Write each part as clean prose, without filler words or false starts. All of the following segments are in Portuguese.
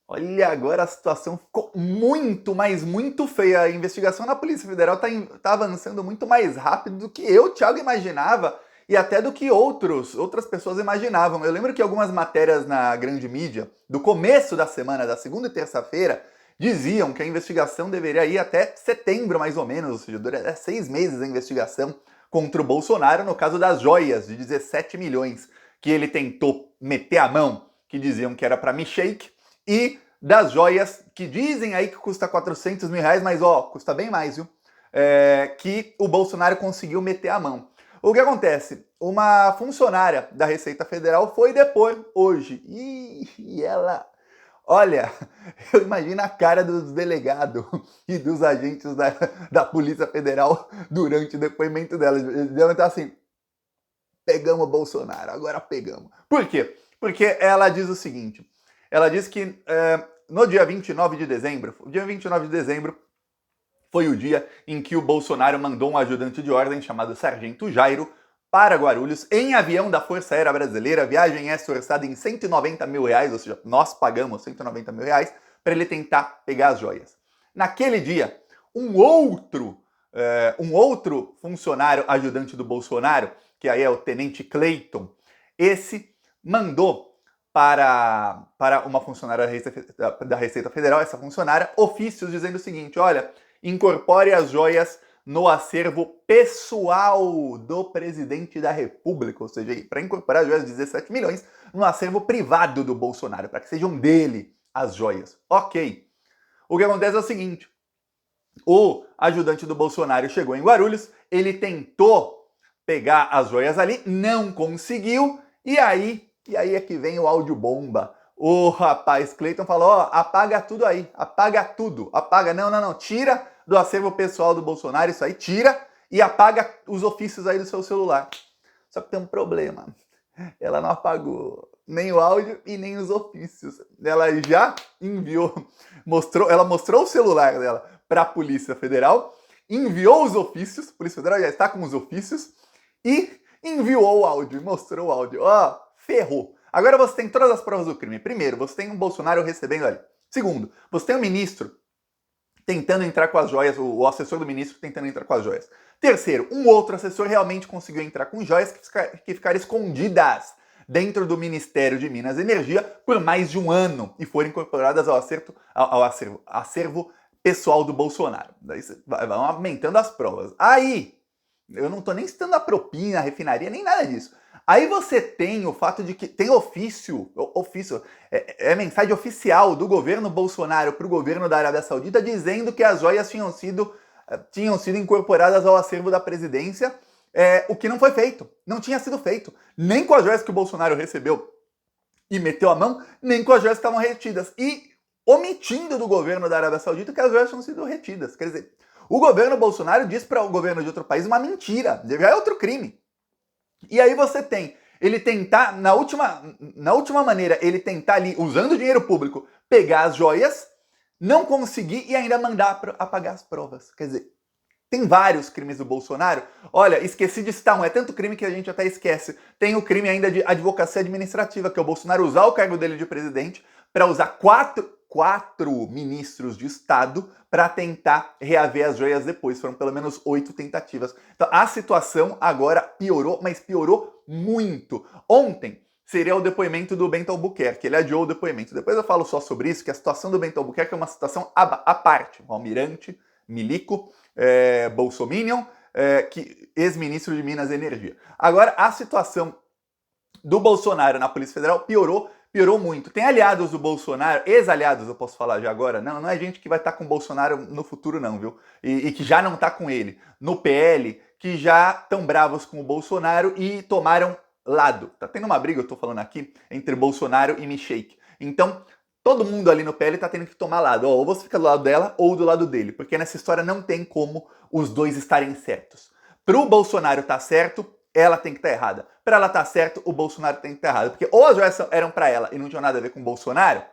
Olha, agora a situação ficou muito, mas muito feia. A investigação na Polícia Federal tá avançando muito mais rápido do que eu, Thiago, imaginava e até do que outras pessoas imaginavam. Eu lembro que algumas matérias na grande mídia, do começo da semana, da segunda e terça-feira, diziam que a investigação deveria ir até setembro, mais ou menos, ou seja, duraria 6 meses a investigação contra o Bolsonaro no caso das joias de 17 milhões que ele tentou meter a mão, que diziam que era para Milchake, e das joias que dizem aí que custa 400 mil reais, mas ó, custa bem mais, viu? Que o Bolsonaro conseguiu meter a mão. O que acontece? Uma funcionária da Receita Federal foi depor hoje. E ela. Olha, eu imagino a cara dos delegados e dos agentes da Polícia Federal durante o depoimento dela. Eles devem estar assim: pegamos o Bolsonaro, agora pegamos. Por quê? Porque ela diz o seguinte: ela diz que no dia 29 de dezembro, o dia 29 de dezembro foi o dia em que o Bolsonaro mandou um ajudante de ordem chamado Sargento Jairo para Guarulhos em avião da Força Aérea Brasileira. A viagem é orçada em 190 mil reais, ou seja, nós pagamos 190 mil reais para ele tentar pegar as joias. Naquele dia, um outro funcionário ajudante do Bolsonaro, que aí é o Tenente Clayton, esse mandou para uma funcionária da Receita Federal, essa funcionária, ofícios dizendo o seguinte: olha, incorpore as joias no acervo pessoal do presidente da República, ou seja, para incorporar as joias de 17 milhões no acervo privado do Bolsonaro, para que sejam dele as joias. Ok. O que acontece é o seguinte: o ajudante do Bolsonaro chegou em Guarulhos, ele tentou pegar as joias ali, não conseguiu, e aí é que vem o áudio bomba. O rapaz Clayton falou: ó, apaga tudo aí, apaga tudo, apaga, não, tira do acervo pessoal do Bolsonaro isso aí, tira e apaga os ofícios aí do seu celular. Só que tem um problema, ela não apagou nem o áudio e nem os ofícios. Ela já enviou, ela mostrou o celular dela para a Polícia Federal, enviou os ofícios, a Polícia Federal já está com os ofícios, e enviou o áudio, mostrou o áudio. Ó, ferrou. Agora você tem todas as provas do crime. Primeiro, você tem um Bolsonaro recebendo ali. Segundo, você tem um ministro tentando entrar com as joias, o assessor do ministro tentando entrar com as joias. Terceiro, um outro assessor realmente conseguiu entrar com joias que ficaram escondidas dentro do Ministério de Minas e Energia por mais de um ano e foram incorporadas ao acervo pessoal do Bolsonaro. Daí vão aumentando as provas. Aí, eu não tô nem citando a propina, a refinaria, nem nada disso. Aí você tem o fato de que tem ofício mensagem oficial do governo Bolsonaro para o governo da Arábia Saudita dizendo que as joias tinham sido incorporadas ao acervo da presidência, o que não foi feito, não tinha sido feito, nem com as joias que o Bolsonaro recebeu e meteu a mão, nem com as joias que estavam retidas, e omitindo do governo da Arábia Saudita que as joias tinham sido retidas. Quer dizer, o governo Bolsonaro diz para o governo de outro país uma mentira, já é outro crime. E aí você tem ele tentar, na última maneira, ele tentar ali, usando dinheiro público, pegar as joias, não conseguir e ainda mandar apagar as provas. Quer dizer, tem vários crimes do Bolsonaro. Olha, esqueci de citar um, é tanto crime que a gente até esquece. Tem o crime ainda de advocacia administrativa, que é o Bolsonaro usar o cargo dele de presidente para usar quatro ministros de Estado para tentar reaver as joias depois. Foram pelo menos 8 tentativas. Então a situação agora piorou, mas piorou muito. Ontem seria o depoimento do Bento Albuquerque. Ele adiou o depoimento. Depois eu falo só sobre isso, que a situação do Bento Albuquerque é uma situação à parte. O almirante, milico, bolsominion, ex-ministro de Minas e Energia. Agora, a situação do Bolsonaro na Polícia Federal piorou muito. Tem aliados do Bolsonaro, ex-aliados, eu posso falar já agora, não é gente que vai estar com o Bolsonaro no futuro não, viu? E que já não está com ele. No PL, que já estão bravos com o Bolsonaro e tomaram lado. Tá tendo uma briga, eu tô falando aqui, entre Bolsonaro e Milchake. Então, todo mundo ali no PL tá tendo que tomar lado. Ou você fica do lado dela ou do lado dele. Porque nessa história não tem como os dois estarem certos. Pro Bolsonaro tá certo, ela tem que estar errada. Para ela estar certo, o Bolsonaro tem que estar errado. Porque ou as joias eram para ela e não tinham nada a ver com o Bolsonaro,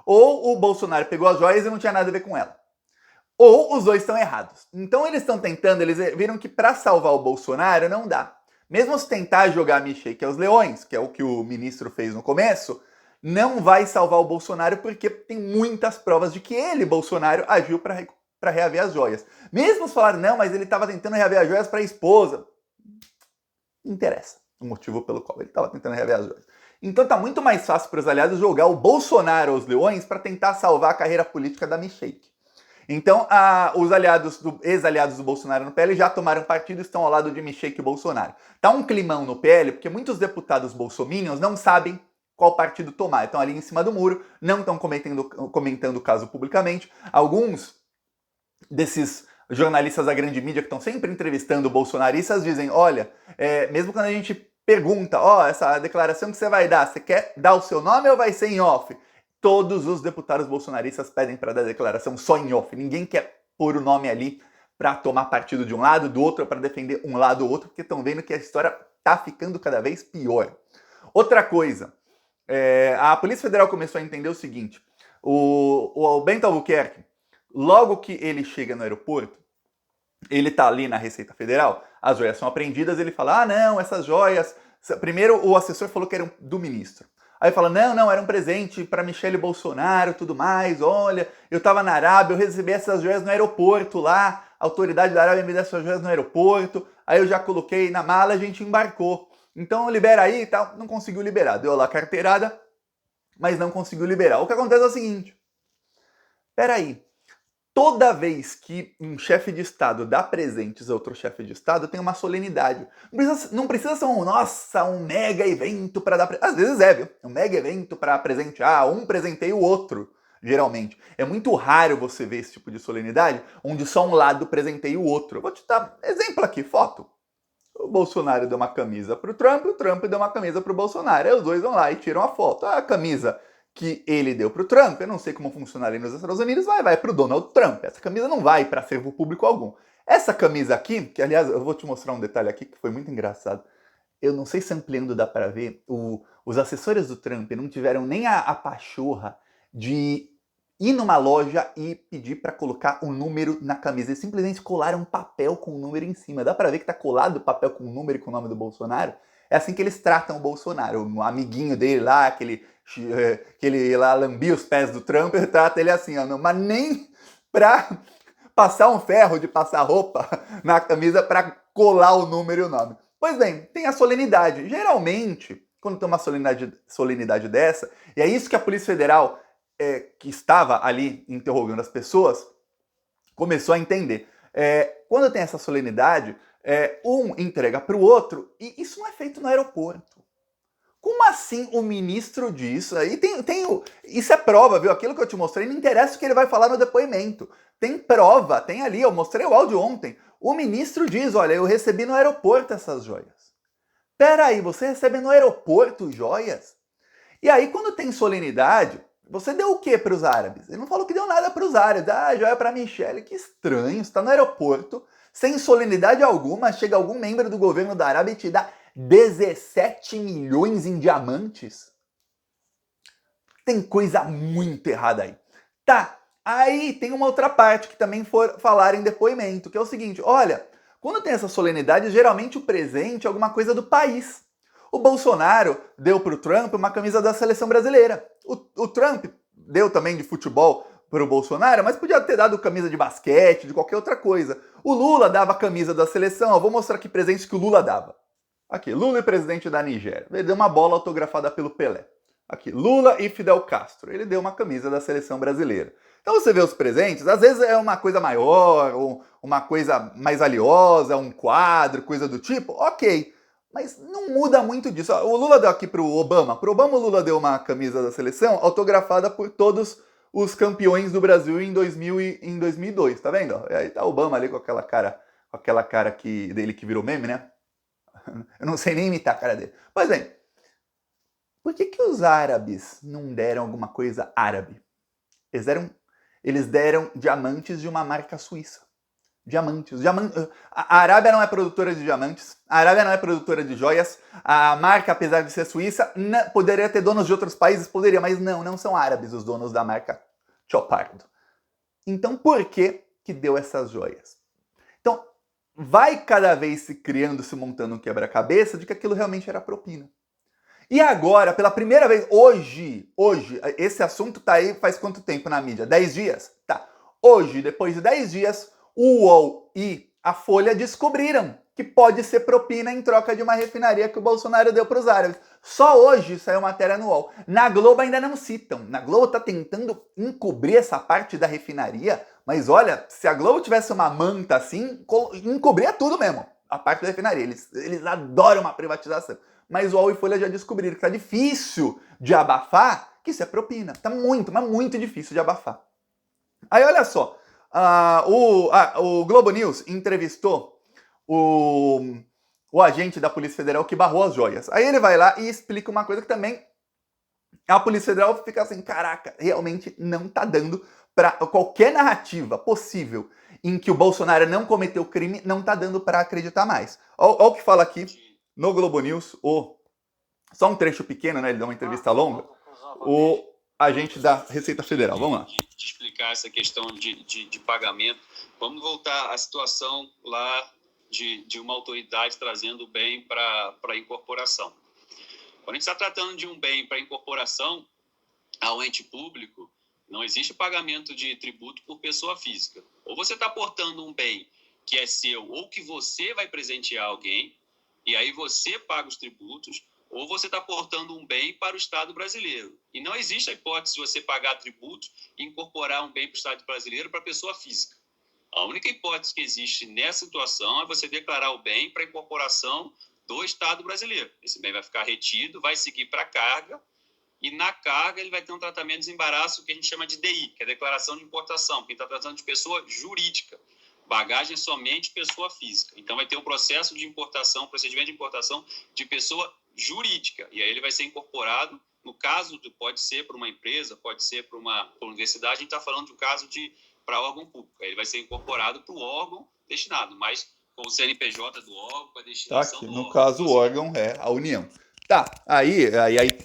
ou o Bolsonaro pegou as joias e não tinha nada a ver com ela. Ou os dois estão errados. Então eles estão tentando, eles viram que para salvar o Bolsonaro não dá. Mesmo se tentar jogar a Milchake aos leões, que é o que o ministro fez no começo, não vai salvar o Bolsonaro porque tem muitas provas de que ele, Bolsonaro, agiu para reaver as joias. Mesmo os falaram, não, mas ele estava tentando reaver as joias para a esposa. Não interessa o motivo pelo qual ele estava tentando reaver as joias. Então tá muito mais fácil para os aliados jogar o Bolsonaro aos leões para tentar salvar a carreira política da Michelle. Então, os ex-aliados do Bolsonaro no PL já tomaram partido e estão ao lado de Michelle e Bolsonaro. Tá um climão no PL, porque muitos deputados bolsominions não sabem qual partido tomar. Estão ali em cima do muro, não estão comentando o caso publicamente. Alguns desses jornalistas da grande mídia que estão sempre entrevistando bolsonaristas dizem, olha, mesmo quando a gente pergunta, essa declaração que você vai dar, você quer dar o seu nome ou vai ser em off? Todos os deputados bolsonaristas pedem para dar declaração só em off. Ninguém quer pôr o nome ali para tomar partido de um lado, do outro, para defender um lado ou outro, porque estão vendo que a história está ficando cada vez pior. Outra coisa, a Polícia Federal começou a entender o seguinte, o Bento Albuquerque, logo que ele chega no aeroporto, ele tá ali na Receita Federal, as joias são apreendidas, ele fala, não, essas joias... Primeiro o assessor falou que eram do ministro. Aí fala, não, era um presente para Michelle Bolsonaro, tudo mais, olha, eu tava na Arábia, eu recebi essas joias no aeroporto lá, a autoridade da Arábia me deu essas joias no aeroporto, aí eu já coloquei na mala, a gente embarcou. Então libera aí e tal, não conseguiu liberar, deu lá a carteirada, mas não conseguiu liberar. O que acontece é o seguinte, peraí, toda vez que um chefe de Estado dá presentes a outro chefe de Estado, tem uma solenidade. Não precisa ser um mega evento para dar presente. Às vezes viu? Um mega evento para presentear, um presenteia o outro, geralmente. É muito raro você ver esse tipo de solenidade, onde só um lado presenteia o outro. Eu vou te dar exemplo aqui, foto. O Bolsonaro deu uma camisa para o Trump deu uma camisa para o Bolsonaro. Aí os dois vão lá e tiram a foto. A camisa que ele deu para o Trump, eu não sei como funciona ali nos Estados Unidos, vai para o Donald Trump. Essa camisa não vai para acervo público algum. Essa camisa aqui, que aliás eu vou te mostrar um detalhe aqui que foi muito engraçado. Eu não sei se ampliando dá para ver, os assessores do Trump não tiveram nem a pachorra de ir numa loja e pedir para colocar um número na camisa. Eles simplesmente colaram um papel com um número em cima. Dá para ver que tá colado o papel com um número e com o nome do Bolsonaro? É assim que eles tratam o Bolsonaro. O amiguinho dele lá, que ele lá lambia os pés do Trump, trata ele assim, mas nem pra passar um ferro de passar roupa na camisa para colar o número e o nome. Pois bem, tem a solenidade. Geralmente, quando tem uma solenidade dessa, e é isso que a Polícia Federal, que estava ali interrogando as pessoas, começou a entender. Quando tem essa solenidade, um entrega para o outro, e isso não é feito no aeroporto. Como assim o ministro diz? Aí isso é prova, viu? Aquilo que eu te mostrei, não interessa o que ele vai falar no depoimento. Tem prova, tem ali, eu mostrei o áudio ontem. O ministro diz, olha, eu recebi no aeroporto essas joias. Peraí, você recebe no aeroporto joias? E aí, quando tem solenidade, você deu o que para os árabes? Ele não falou que deu nada para os árabes. Joia para Michelle, que estranho, você está no aeroporto, sem solenidade alguma, chega algum membro do governo da Arábia e te dá 17 milhões em diamantes? Tem coisa muito errada aí. Tá, aí tem uma outra parte que também for falar em depoimento, que é o seguinte, olha, quando tem essa solenidade, geralmente o presente é alguma coisa do país. O Bolsonaro deu para o Trump uma camisa da seleção brasileira. O Trump deu também de futebol para o Bolsonaro, mas podia ter dado camisa de basquete, de qualquer outra coisa. O Lula dava camisa da seleção, eu vou mostrar aqui presentes que o Lula dava. Aqui, Lula e presidente da Nigéria. Ele deu uma bola autografada pelo Pelé. Aqui, Lula e Fidel Castro. Ele deu uma camisa da seleção brasileira. Então você vê os presentes, às vezes é uma coisa maior, ou uma coisa mais valiosa, um quadro, coisa do tipo, ok. Mas não muda muito disso. O Lula deu aqui pro Obama. Pro Obama o Lula deu uma camisa da seleção autografada por todos os campeões do Brasil em 2002, tá vendo? E aí tá o Obama ali com aquela cara dele que virou meme, né? Eu não sei nem imitar a cara dele. Pois bem, por que os árabes não deram alguma coisa árabe? Eles deram diamantes de uma marca suíça. Diamantes. A Arábia não é produtora de diamantes, a Arábia não é produtora de joias, a marca, apesar de ser suíça, poderia ter donos de outros países, poderia, mas não são árabes os donos da marca Chopardo. Então por que deu essas joias? Então, vai cada vez se montando um quebra-cabeça de que aquilo realmente era propina. E agora, pela primeira vez, hoje, esse assunto tá aí faz quanto tempo na mídia? 10 dias? Tá. Hoje, depois de 10 dias, o UOL e a Folha descobriram que pode ser propina em troca de uma refinaria que o Bolsonaro deu para os árabes. Só hoje saiu matéria no UOL. Na Globo ainda não citam. Na Globo tá tentando encobrir essa parte da refinaria, mas olha, se a Globo tivesse uma manta assim, encobria tudo mesmo. A parte da refinaria. Eles adoram uma privatização. Mas o UOL e Folha já descobriram que tá difícil de abafar, que isso é propina. Tá muito, mas muito difícil de abafar. Aí olha só, o Globo News entrevistou o agente da Polícia Federal que barrou as joias. Aí ele vai lá e explica uma coisa que também a Polícia Federal fica assim, caraca, realmente não tá dando para qualquer narrativa possível em que o Bolsonaro não cometeu crime, não tá dando para acreditar mais. Olha o que fala aqui no Globo News, só um trecho pequeno, né? Ele dá uma entrevista longa. O agente da Receita Federal. Vamos lá. De explicar essa questão de pagamento. Vamos voltar à situação lá de uma autoridade trazendo o bem para a incorporação. Quando a gente está tratando de um bem para incorporação ao ente público, não existe pagamento de tributo por pessoa física. Ou você está aportando um bem que é seu ou que você vai presentear alguém, e aí você paga os tributos, ou você está aportando um bem para o Estado brasileiro. E não existe a hipótese de você pagar tributos e incorporar um bem para o Estado brasileiro para pessoa física. A única hipótese que existe nessa situação é você declarar o bem para incorporação do Estado brasileiro. Esse bem vai ficar retido, vai seguir para a carga, e na carga ele vai ter um tratamento de desembaraço que a gente chama de DI, que é Declaração de Importação, porque está tratando de pessoa jurídica. Bagagem é somente pessoa física. Então vai ter um processo de importação, procedimento de importação de pessoa jurídica. E aí ele vai ser incorporado, no caso, pode ser para uma empresa, pode ser para uma universidade, a gente está falando de um caso para órgão público. Aí ele vai ser incorporado para o órgão destinado, mas com o CNPJ do órgão, com a destinação tá aqui, do no órgão. caso, o órgão é a União. Tá, aí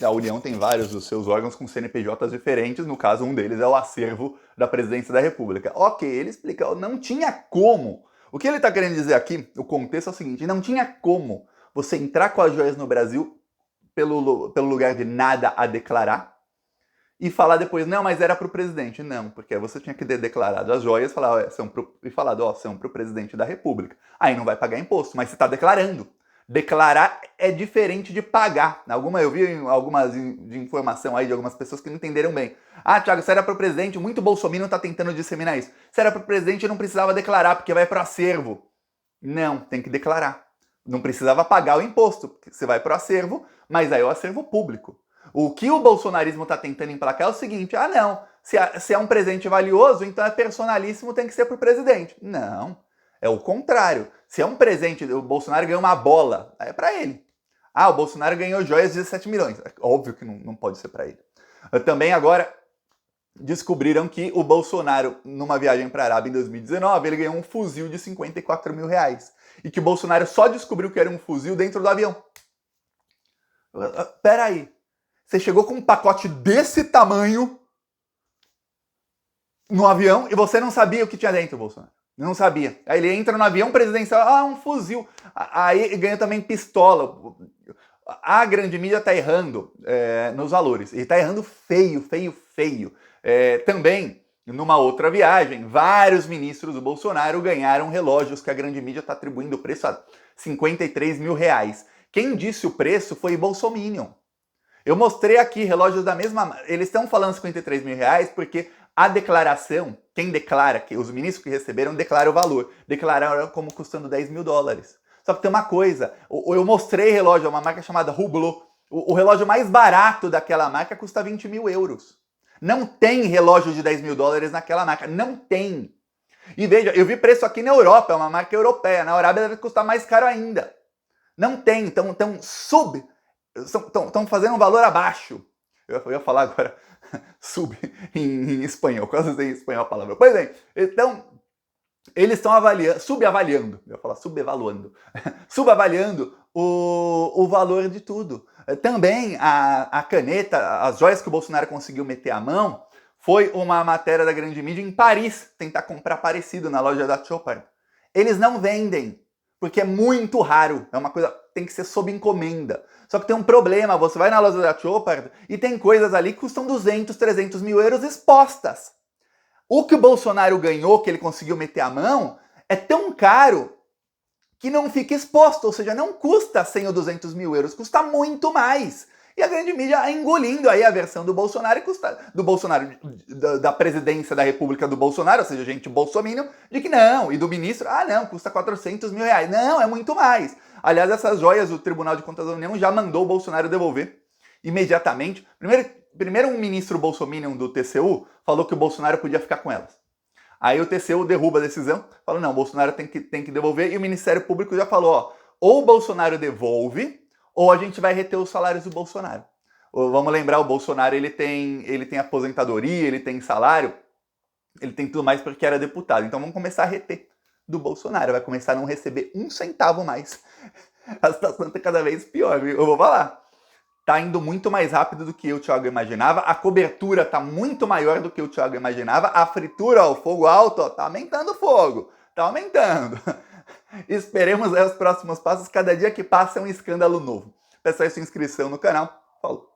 a União tem vários dos seus órgãos com CNPJs diferentes, no caso um deles é o acervo da Presidência da República. Ok, ele explica, não tinha como. O que ele está querendo dizer aqui, o contexto é o seguinte, não tinha como você entrar com as joias no Brasil pelo lugar de nada a declarar e falar depois, não, mas era para o presidente. Não, porque você tinha que ter declarado as joias e falado, são para o presidente da República. Aí não vai pagar imposto, mas você está declarando. Declarar é diferente de pagar. Eu vi algumas de informação aí de algumas pessoas que não entenderam bem. Ah, Thiago, se era para o presidente, muito bolsominion está tentando disseminar isso. Se era para o presidente, não precisava declarar, porque vai para o acervo. Não, tem que declarar. Não precisava pagar o imposto, porque você vai para o acervo, mas aí é o acervo público. O que o bolsonarismo está tentando emplacar é o seguinte, não, se é um presente valioso, então é personalíssimo, tem que ser para o presidente. Não, é o contrário. Se é um presente, o Bolsonaro ganhou uma bola, aí é para ele. Ah, o Bolsonaro ganhou joias de 17 milhões. Óbvio que não pode ser para ele. Também agora descobriram que o Bolsonaro, numa viagem para a Arábia em 2019, ele ganhou um fuzil de 54 mil reais. E que o Bolsonaro só descobriu que era um fuzil dentro do avião. Peraí. Você chegou com um pacote desse tamanho no avião e você não sabia o que tinha dentro, Bolsonaro. Não sabia. Aí ele entra no avião presidencial, um fuzil. Aí ganha também pistola. A grande mídia tá errando nos valores. E tá errando feio. Também, numa outra viagem, vários ministros do Bolsonaro ganharam relógios que a grande mídia está atribuindo o preço a 53 mil reais. Quem disse o preço foi Bolsominion. Eu mostrei aqui relógios da mesma... Eles estão falando 53 mil reais porque a declaração, quem declara, que os ministros que receberam, declaram o valor. Declararam como custando 10 mil dólares. Só que tem uma coisa, eu mostrei relógio, uma marca chamada Hublot. O relógio mais barato daquela marca custa 20 mil euros. Não tem relógio de 10 mil dólares naquela marca, não tem. E veja, eu vi preço aqui na Europa, é uma marca europeia. Na Arábia deve custar mais caro ainda. Não tem, estão fazendo um valor abaixo. Eu ia falar agora em espanhol, quase usei em espanhol a palavra. Pois bem, então eles estão subavaliando o valor de tudo. Também a caneta, as joias que o Bolsonaro conseguiu meter a mão, foi uma matéria da grande mídia em Paris, tentar comprar parecido na loja da Chopard. Eles não vendem, porque é muito raro, é uma coisa tem que ser sob encomenda. Só que tem um problema, você vai na loja da Chopard e tem coisas ali que custam 200, 300 mil euros expostas. O que o Bolsonaro ganhou, que ele conseguiu meter a mão, é tão caro que não fica exposto, ou seja, não custa 100 ou 200 mil euros, custa muito mais. E a grande mídia engolindo aí a versão do Bolsonaro, da presidência da República do Bolsonaro, ou seja, gente bolsominion, de que não, e do ministro, não, custa 400 mil reais. Não, é muito mais. Aliás, essas joias o Tribunal de Contas da União já mandou o Bolsonaro devolver imediatamente. Primeiro um ministro bolsominion do TCU falou que o Bolsonaro podia ficar com elas. Aí o TCU derruba a decisão, falou, não, o Bolsonaro tem que devolver, e o Ministério Público já falou, ou o Bolsonaro devolve, ou a gente vai reter os salários do Bolsonaro. Vamos lembrar, o Bolsonaro ele tem aposentadoria, ele tem salário, ele tem tudo mais porque era deputado. Então vamos começar a reter do Bolsonaro, vai começar a não receber um centavo mais. A situação está cada vez pior, viu? Eu vou falar. Tá indo muito mais rápido do que o Thiago imaginava, a cobertura tá muito maior do que o Thiago imaginava, a fritura, o fogo alto, tá aumentando o fogo, tá aumentando. Esperemos os próximos passos, cada dia que passa é um escândalo novo. Peça sua inscrição no canal. Falou!